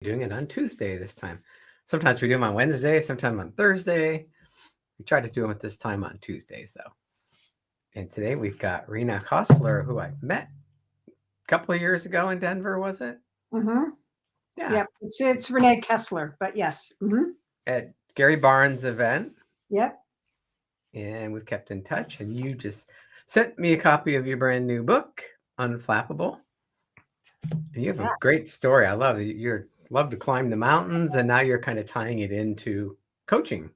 doing it on Tuesday this time. Sometimes we do them on Wednesday, sometimes on Thursday. We try to do them at this time on Tuesdays, though. And today we've got Rena Koesler, who I met a couple of years ago in Denver, was it? Mm-hmm. Yeah, Yep. It's Rena Koesler, but yes. Mm-hmm. at Gary Barnes' event. Yep. And we've kept in touch. And you just sent me a copy of your brand new book, Unflappable. And you have a Yeah. great story. I love it. You love to climb the mountains, and now you're kind of tying it into coaching.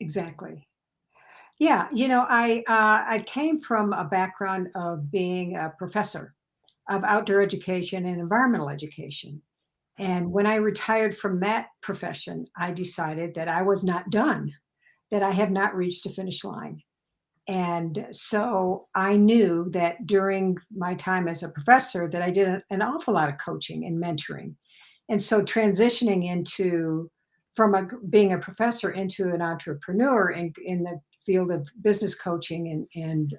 Exactly. Yeah. I came from a background of being a professor of outdoor education and environmental education. And when I retired from that profession, I decided that I was not done, that I have not reached a finish line. And so I knew that during my time as a professor that I did an awful lot of coaching and mentoring. And so transitioning into being a professor into an entrepreneur in the field of business coaching and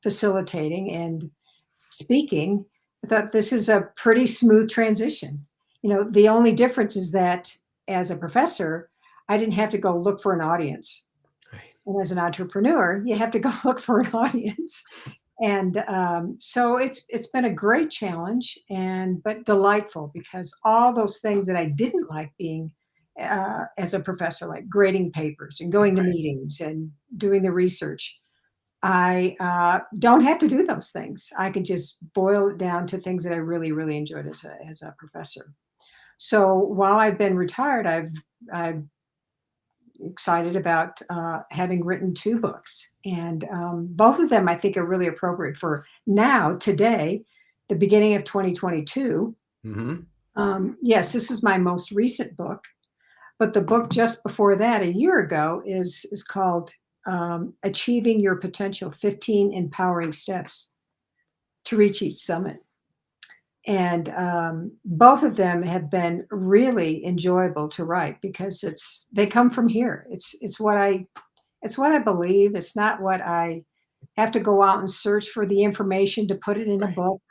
facilitating and speaking, I thought this is a pretty smooth transition. The only difference is that as a professor, I didn't have to go look for an audience. Right. And as an entrepreneur, you have to go look for an audience. And so it's been a great challenge but delightful because all those things that I didn't like being as a professor, like grading papers and going to Right. meetings and doing the research, I don't have to do those things. I can just boil it down to things that I really, really enjoyed as a professor. So while I've been retired, I've excited about having written two books, and both of them I think are really appropriate for now, today, the beginning of 2022. Mm-hmm. Yes, this is my most recent book, but the book just before that, a year ago, is called "Achieving Your Potential: 15 Empowering Steps to Reach Each Summit." And both of them have been really enjoyable to write because they come from here. It's what I believe. It's not what I have to go out and search for the information to put it in a Right. book.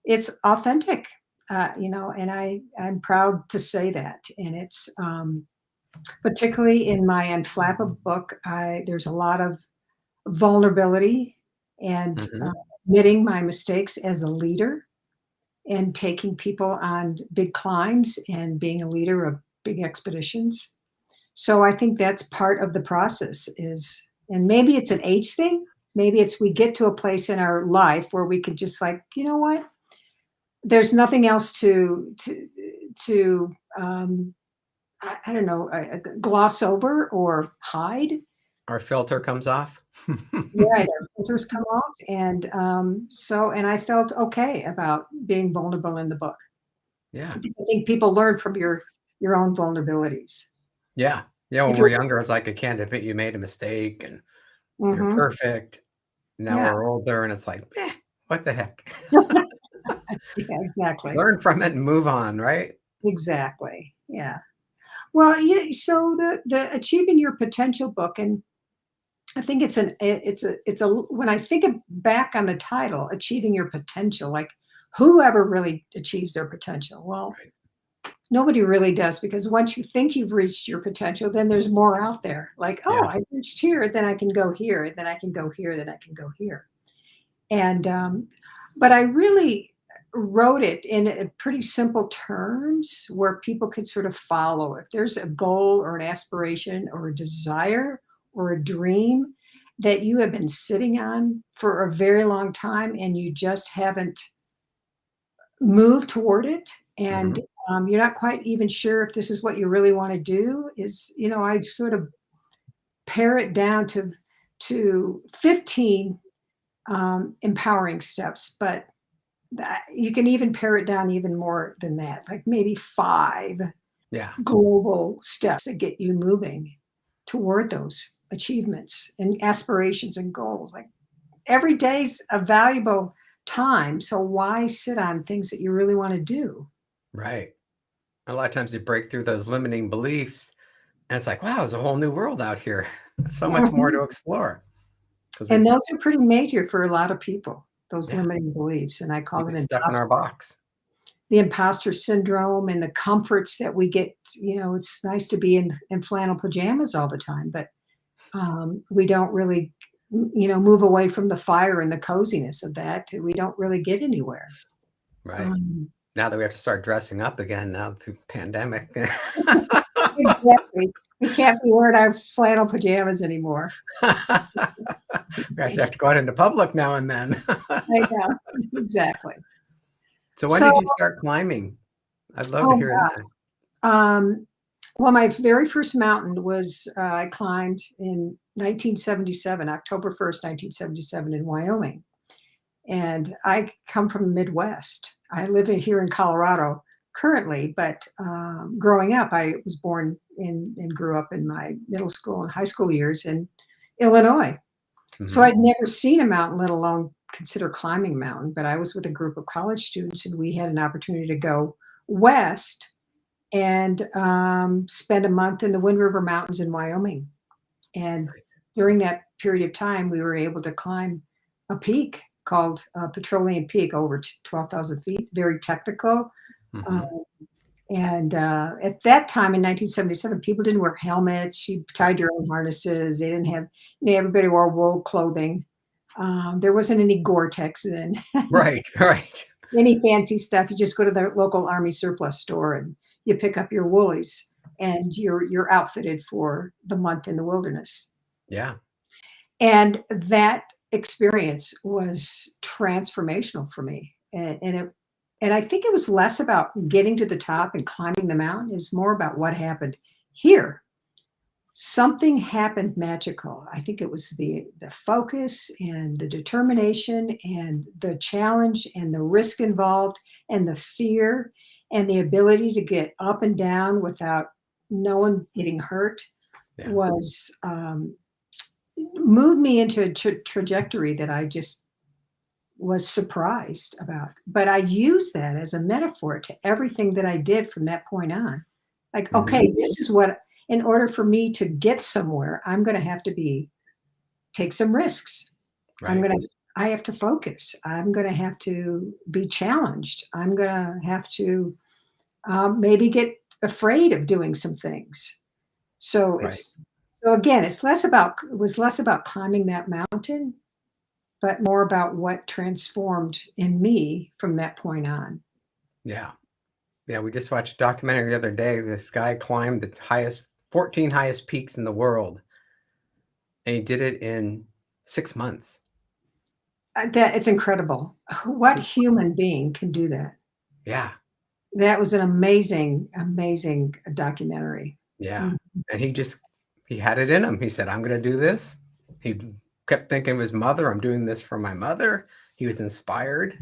It's authentic, and I'm proud to say that. And it's particularly in my Unflappable book, there's a lot of vulnerability and Mm-hmm. admitting my mistakes as a leader and taking people on big climbs and being a leader of big expeditions. So I think that's part of the process and maybe it's an age thing. Maybe it's we get to a place in our life where we could just like, you know what? There's nothing else to I don't know, gloss over or hide. Our filter comes off. Right, our filters come off, and I felt okay about being vulnerable in the book Yeah. because I think people learn from your own vulnerabilities. Yeah. Yeah. When If we're you're younger, it's like, I can't admit you made a mistake and you're Mhm. perfect. Now Yeah. we're older and it's like, what the heck? Yeah, exactly. Learn from it and move on, right? Exactly. Yeah. Well, yeah, so the Achieving Your Potential book, and I think it's a when I think back on the title, Achieving Your Potential, like whoever really achieves their potential? Well, Right. nobody really does because once you think you've reached your potential, then there's more out there. Like, oh, Yeah. I've reached here, then I can go here, then I can go here, then I can go here. And but I really wrote it in pretty simple terms where people could sort of follow. If there's a goal or an aspiration or a desire or a dream that you have been sitting on for a very long time and you just haven't moved toward it, Mm-hmm. and you're not quite even sure if this is what you really want to do, I sort of pare it down to 15 empowering steps, but you can even pare it down even more than that, like maybe five Yeah. global steps that get you moving toward those achievements and aspirations and goals. Like every day's a valuable time. So why sit on things that you really want to do? Right. A lot of times you break through those limiting beliefs and it's like, wow, there's a whole new world out here. So much more Mhm. to explore because And we've, those are pretty major for a lot of people, those yeah, limiting beliefs. And I we call them get stuck in our imposter. box. the imposter syndrome and the comforts that we get. It's nice to be in flannel pajamas all the time, but we don't really, move away from the fire and the coziness of that. We don't really get anywhere. Right. Um, Now that we have to start dressing up again now through pandemic. exactly. We can't be wearing our flannel pajamas anymore. We actually have to go out into public now and then. I know. Exactly. So when So, did you start climbing? I'd love to oh hear that. yeah. Well, my very first mountain was I climbed in 1977, October 1st, 1977, in Wyoming. And I come from the Midwest. I live here in Colorado currently, but growing up, I was born in and grew up in my middle school and high school years in Illinois. So Mhm. I'd never seen a mountain, let alone consider climbing a mountain. But I was with a group of college students, and we had an opportunity to go west and spend a month in the Wind River Mountains in Wyoming. And during that period of time, we were able to climb a peak called Petroleum Peak, over 12,000 feet, very technical. Uh, Mhm. and at that time in 1977, people didn't wear helmets. You tied your own harnesses. They didn't have, everybody wore wool clothing. There wasn't any Gore-Tex then, Right, right. any fancy stuff. You just go to the local Army surplus store and you pick up your woolies, and you're outfitted for the month in the wilderness. Yeah. And that experience was transformational for me. And I think it was less about getting to the top and climbing the mountain. It was more about what happened here. Something happened magical. I think it was the focus and the determination and the challenge and the risk involved and the fear and the ability to get up and down without no one getting hurt Yeah. was moved me into a trajectory that I just was surprised about. But I use that as a metaphor to everything that I did from that point on. Like, Mhm. okay, this is what, in order for me to get somewhere, I'm going to have to take some risks. I'm Right. going to, I have to focus. I'm going to have to be challenged. I'm going to have to maybe get afraid of doing some things. So Right. so again, it was less about climbing that mountain, but more about what transformed in me from that point on. Yeah. Yeah, we just watched a documentary the other day. This guy climbed the 14 highest peaks in the world, and he did it in 6 months. That it's incredible. What human being can do that? Yeah. That was an amazing, amazing documentary. Yeah. Mm, And he had it in him. He said, "I'm gonna do this." He kept thinking of his mother. "I'm doing this for my mother." He was inspired.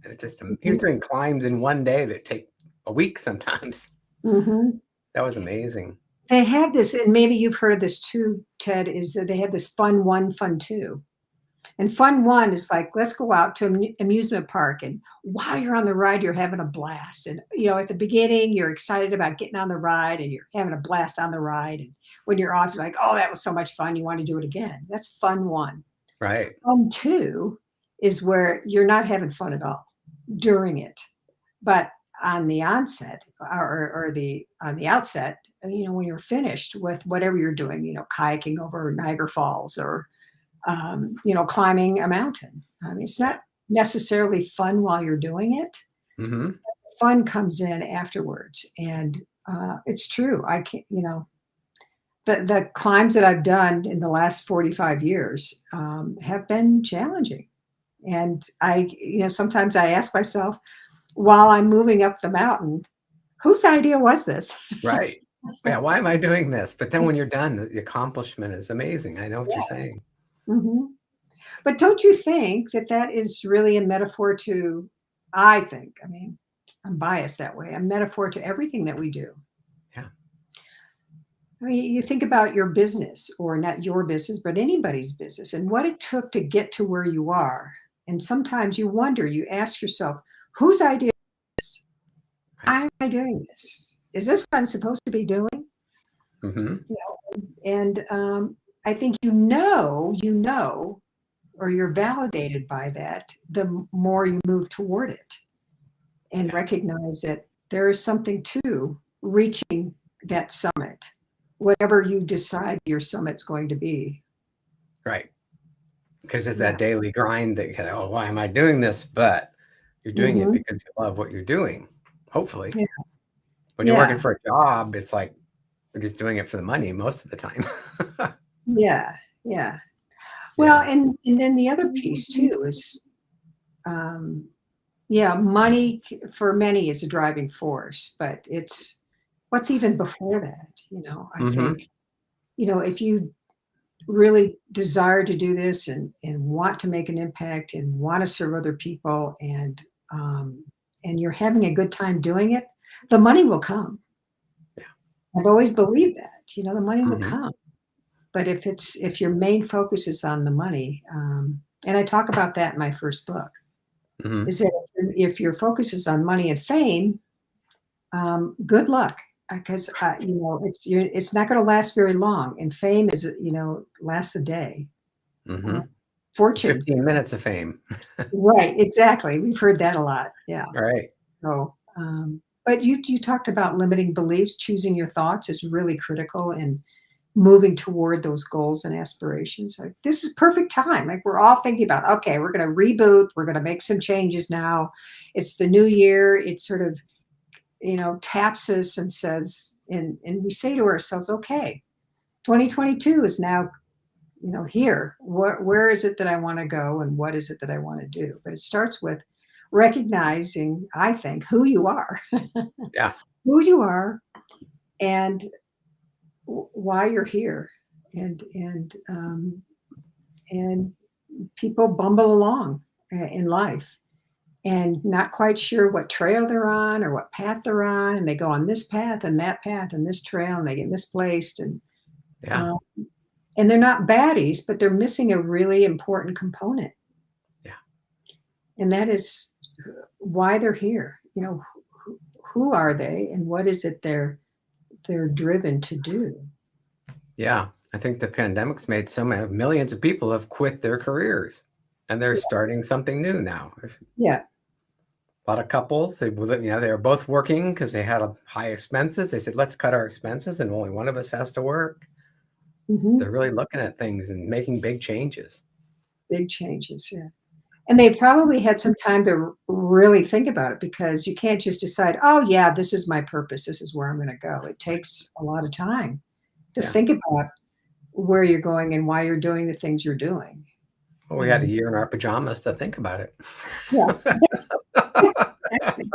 And it just he was mhm, doing climbs in one day that take a week sometimes. mhm. That was amazing. They had this, and maybe you've heard of this too, Ted, is that they have this fun one, fun two. And fun one is like, let's go out to an amusement park. And while you're on the ride, you're having a blast. And, at the beginning, you're excited about getting on the ride and you're having a blast on the ride. And when you're off, you're like, oh, that was so much fun. You want to do it again. That's fun one. Right. Fun two is where you're not having fun at all during it. But on the onset or the on the outset, when you're finished with whatever you're doing, kayaking over Niagara Falls or climbing a mountain. It's Yeah. not necessarily fun while you're doing it. Mhm. Fun comes in afterwards, and it's true. I can't, the climbs that I've done in the last 45 years have been challenging, and sometimes I ask myself while I'm moving up the mountain, whose idea was this? Right. Yeah, why am I doing this? But then when you're done, the accomplishment is amazing. I know what you're Yeah. saying. Mhm. But don't you think that that is really a metaphor to, I think, I mean, I'm biased that way, a metaphor to everything that we do. Yeah. I mean, you think about your business, or not your business, but anybody's business, and what it took to get to where you are. And sometimes you wonder, you ask yourself, whose idea Right. am I doing this? Is this what I'm supposed to be doing? Mhm. And I think or you're validated by that, the more you move toward it. and Yeah. recognize that there is something to reaching that summit, whatever you decide your summit's going to be. Right. Because it's that Yeah. daily grind that, oh, why am I doing this? But you're doing it Hmm. because you love what you're doing, hopefully. Yeah. When you're working Yeah. for a job, it's like you're just doing it for the money most of the time. Yeah. Yeah. Well, Yeah. and then the other piece too is, um, yeah, money for many is a driving force, but it's what's even before that. I Hmm. think, if you really desire to do this and want to make an impact and want to serve other people um, and you're having a good time doing it, the money will come. Yeah. I've always believed that, the money will Hmm. come. But if your main focus is on the money, and I talk about that in my first book, Hmm. is that if your focus is on money and fame, good luck, because it's not going to last very long, and fame is lasts a day. Hmm. Uh, Fortune, 15 minutes of fame. right? Exactly. We've heard that a lot. Yeah. Right. So, but you talked about limiting beliefs. Choosing your thoughts is really critical in moving toward those goals and aspirations. Like, this is perfect time. Like, we're all thinking about, okay, we're going to reboot. We're going to make some changes now. It's the new year. It sort of, taps us and says, and we say to ourselves, okay, 2022 is now, here. Where is it that I want to go, and what is it that I want to do? But it starts with recognizing, I think, who you are, Yeah. who you are, and why you're here, and people bumble along in life and not quite sure what trail they're on or what path they're on, and they go on this path and that path and this trail, and they get misplaced, Yeah. um, and they're not baddies, but they're missing a really important component, Yeah. and that is why they're here. Who are they, and what is it they're driven to do? Yeah. I think the pandemic's made so many millions of people have quit their careers and they're starting something new now. There's Yeah. a lot of couples, they were both working because they had high expenses. They said, let's cut our expenses and only one of us has to work. Hmm. They're really looking at things and making big changes. Big changes. Yeah. And they probably had some time to really think about it, because you can't just decide, oh, yeah, this is my purpose. This is where I'm going to go. It Right. takes a lot of time to Yeah. think about where you're going and why you're doing the things you're doing. Well, we had a And year in our pajamas to think about it. yeah, exactly.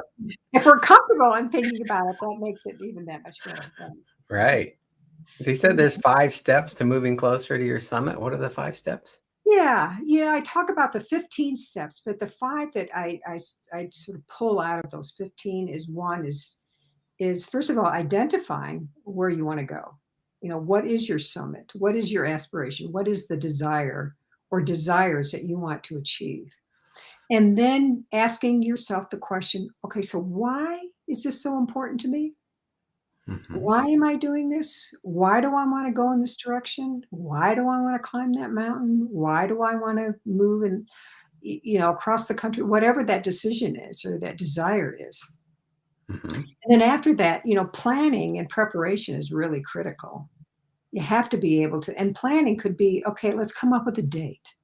If we're comfortable in thinking about it, that makes it even that much better. Right. Right. So you said Yeah. there's 5 steps to moving closer to your summit. What are the 5 steps? Yeah, I talk about the 15 steps, but the five that I sort of pull out of those 15 is one is first of all identifying where you want to go. What is your summit? What is your aspiration? What is the desire or desires that you want to achieve? And then asking yourself the question, okay, so why is this so important to me? Hmm. Why am I doing this? Why do I want to go in this direction? Why do I want to climb that mountain? Why do I want to move and across the country? Whatever that decision is or that desire is. Hmm. And then after that, planning and preparation is really critical. You have to be able to, and planning could be, okay, let's come up with a date.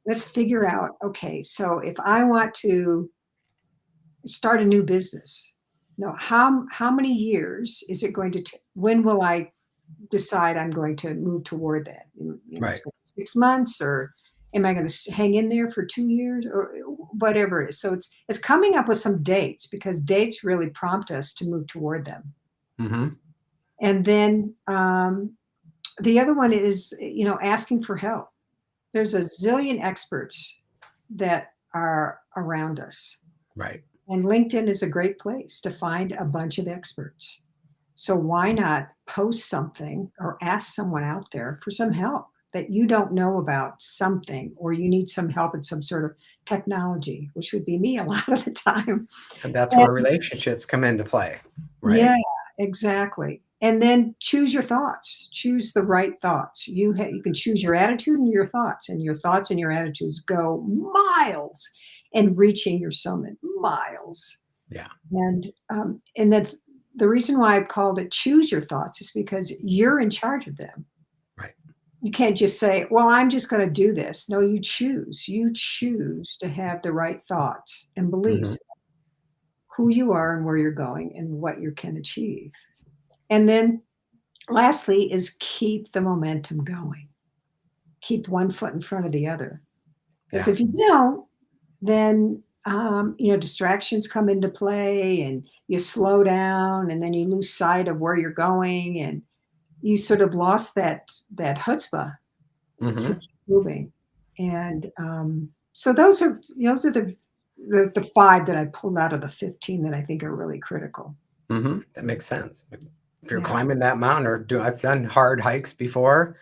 Let's figure out, okay, so if I want to start a new business, how many years is it going to take? When will I decide I'm going to move toward that? It's Right. going to be 6 months, or am I going to hang in there for 2 years, or whatever it is? So it's coming up with some dates, because dates really prompt us to move toward them. Hmm. And then the other one is, asking for help. There's a zillion experts that are around us. Right. And LinkedIn is a great place to find a bunch of experts. So why not post something or ask someone out there for some help that you don't know about something, or you need some help in some sort of technology, which would be me a lot of the time. And that's And where relationships come into play. Right. yeah, exactly. And then choose your thoughts. Choose the right thoughts. You can choose your attitude and your thoughts, and your thoughts and your attitudes go miles in reaching your summit. Miles. Yeah. And that the reason why I've called it choose your thoughts is because you're in charge of them. Right. You can't just say, well, I'm just going to do this. No, you choose. You choose to have the right thoughts and Hmm. beliefs, who you are and where you're going and what you can achieve. And then lastly is keep the momentum going. Keep one foot in front of the other. Because Yeah. if you don't, then distractions come into play and you slow down and then you lose sight of where you're going and you sort of lost that chutzpah to Hmm. keep moving. And so those are the five that I pulled out of the 15 that I think are really critical. Hmm. That makes sense. If you're Yeah. climbing that mountain, I've done hard hikes before,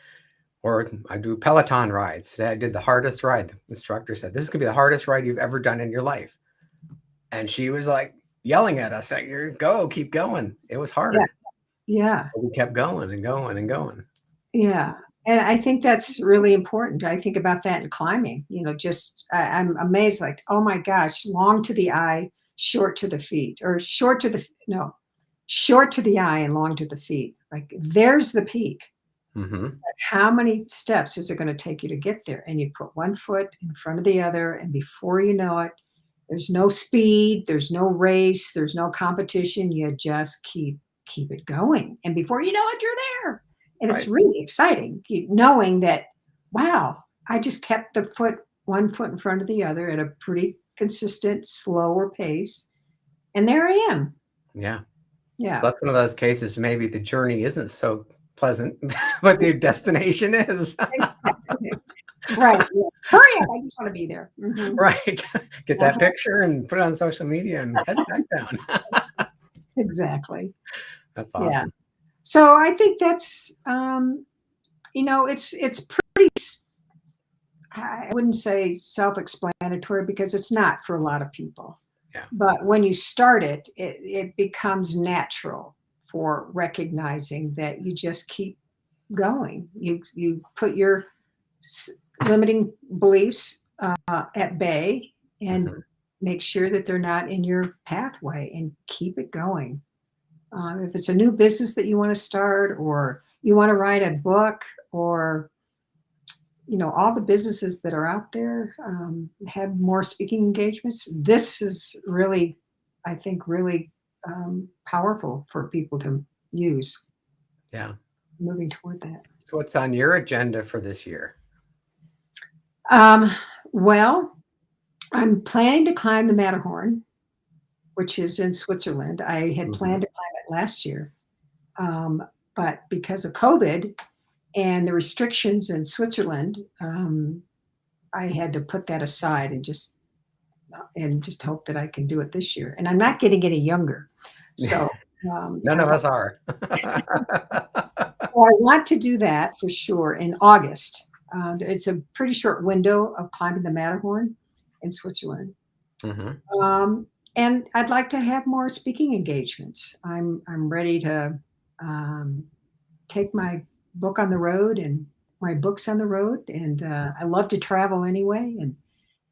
or I do Peloton rides. Today I did the hardest ride. The instructor said, "This is gonna be the hardest ride you've ever done in your life." And she was like yelling at us, like, "You go, keep going." It was Yeah. hard. Yeah. But we kept going and going and going. Yeah, and I think that's really important. I think about that in climbing, just I'm amazed, like, oh my gosh, long to the eye, short to the feet, or short to the no, short to the eye and long to the feet. Like there's the peak. Hmm. How many steps is it going to take you to get there? And you put one foot in front of the other, and before you know it, there's no speed, there's no race, there's no competition. You just keep it going, and before you know it, you're there. And it's Right. really exciting, knowing that, wow, I just kept the one foot in front of the other at a pretty consistent, slower pace, and there I am. Yeah. So Yeah, that's one of those cases, maybe the journey isn't so pleasant, but the destination is. exactly. Right. Yeah. Hurry up! I just want to be there. Hmm. Right. Get that picture and put it on social media and head back down. Exactly. That's Yeah. awesome. So I think that's it's pretty I wouldn't say self-explanatory because it's not for a lot of people. Yeah. But when you start it becomes natural for recognizing that you just keep going. You put your s- limiting beliefs at bay and Mhm. make sure that they're not in your pathway and keep it going. If it's a new business that you want to start, or you want to write a book, or all the businesses that are out there have more speaking engagements. This is really, I think, really powerful for people to use Yeah. moving toward that. So what's on your agenda for this year? Um, well, I'm planning to climb the Matterhorn, which is in Switzerland. I had Mhm. planned to climb it last year, um, but because of COVID and the restrictions in Switzerland, I had to put that aside and just hope that I can do it this year. And I'm not getting any younger, so None I of don't. us are. Well, I want to do that for sure in August. It's a pretty short window of climbing the Matterhorn in Switzerland. Mhm. Um, and I'd like to have more speaking engagements. I'm ready to um, take my book on the road and my books on the road. And I love to travel anyway. And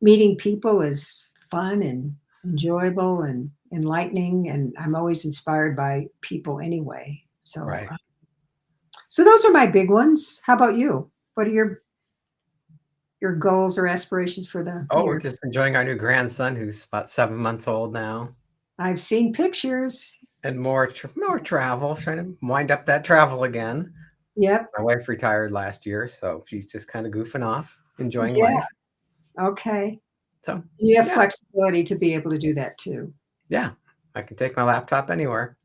meeting people is fun and enjoyable and enlightening. And I'm always inspired by people anyway. So, Right. so those are my big ones. How about you? What are your goals or aspirations for the Oh, we're year? just enjoying our new grandson who's about 7 months old now, I've seen pictures. and more travel, trying to wind up that travel again. Yep. My wife retired last year, so she's just kinda goofing off, enjoying Yeah. life. Okay. So, You have yeah, flexibility to be able to do that too. yeah, I can take my laptop anywhere.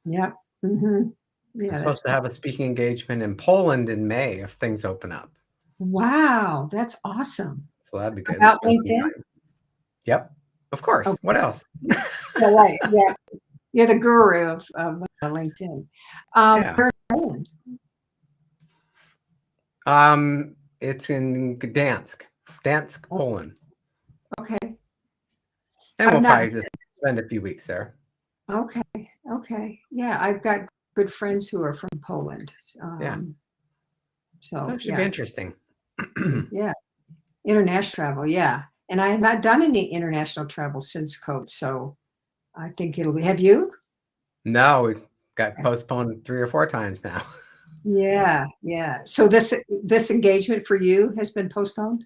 Yep. Hmm. I'm Yeah. supposed to have a speaking engagement in Poland in May if things open up, Wow. That's awesome. so that'd be good to About spend some LinkedIn? time. Yep, of course, what Okay. else? Yeah, right. Exactly. You're the guru of LinkedIn. Yeah. Where in Poland? It's in Gdansk, Oh, Poland, okay. and I've we'll not. probably just spend a few weeks there. Okay. Okay. Yeah, I've got good friends who are from Poland. Yeah, Um, so so it should be yeah, interesting. yeah. International travel, yeah. And I have not done any international travel since COVID. So I think it'll be. Have you? No, we've got Okay. postponed 3 or 4 times now. Yeah, yeah. So this engagement for you has been postponed?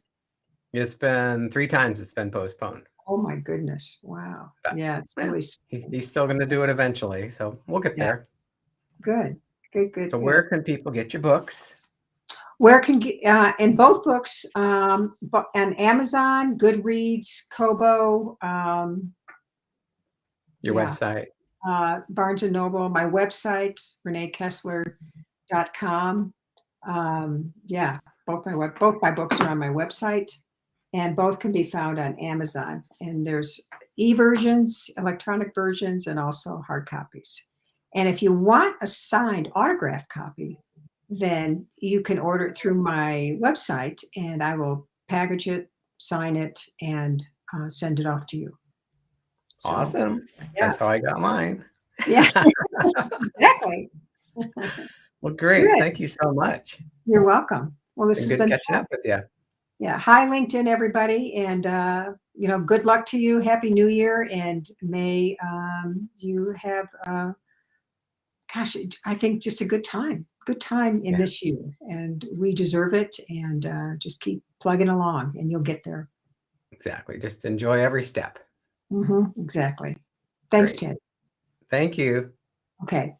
It's been 3 times it's been postponed. Oh my goodness. Wow. But, Yeah, it's yeah, really he's still gonna do it eventually, so we'll get yeah. there. Good. Good, good, So where good. can people get your books? Where can in both books, on Amazon, Goodreads, Kobo, Your yeah, website? Barnes and Noble, my website, renakoesler.com. Yeah, both my books are on my website, and both can be found on Amazon. And there's e-versions, electronic versions, and also hard copies. And if you want a signed autographed copy, then you can order it through my website, and I will package it, sign it, and send it off to you. So, Awesome. yeah, That's how I got mine. yeah, exactly. Well, great. Good. Thank you so much. You're welcome. Well, this Been has good been catching fun. up with you. Yeah. Hi, LinkedIn, everybody. And, good luck to you. Happy New Year. And may you have, I think just a good time in Yeah, this year. And we deserve it. And just keep plugging along and you'll get there. exactly. Just enjoy every step. Exactly. Thanks, Great. Ted. Thank you. Okay.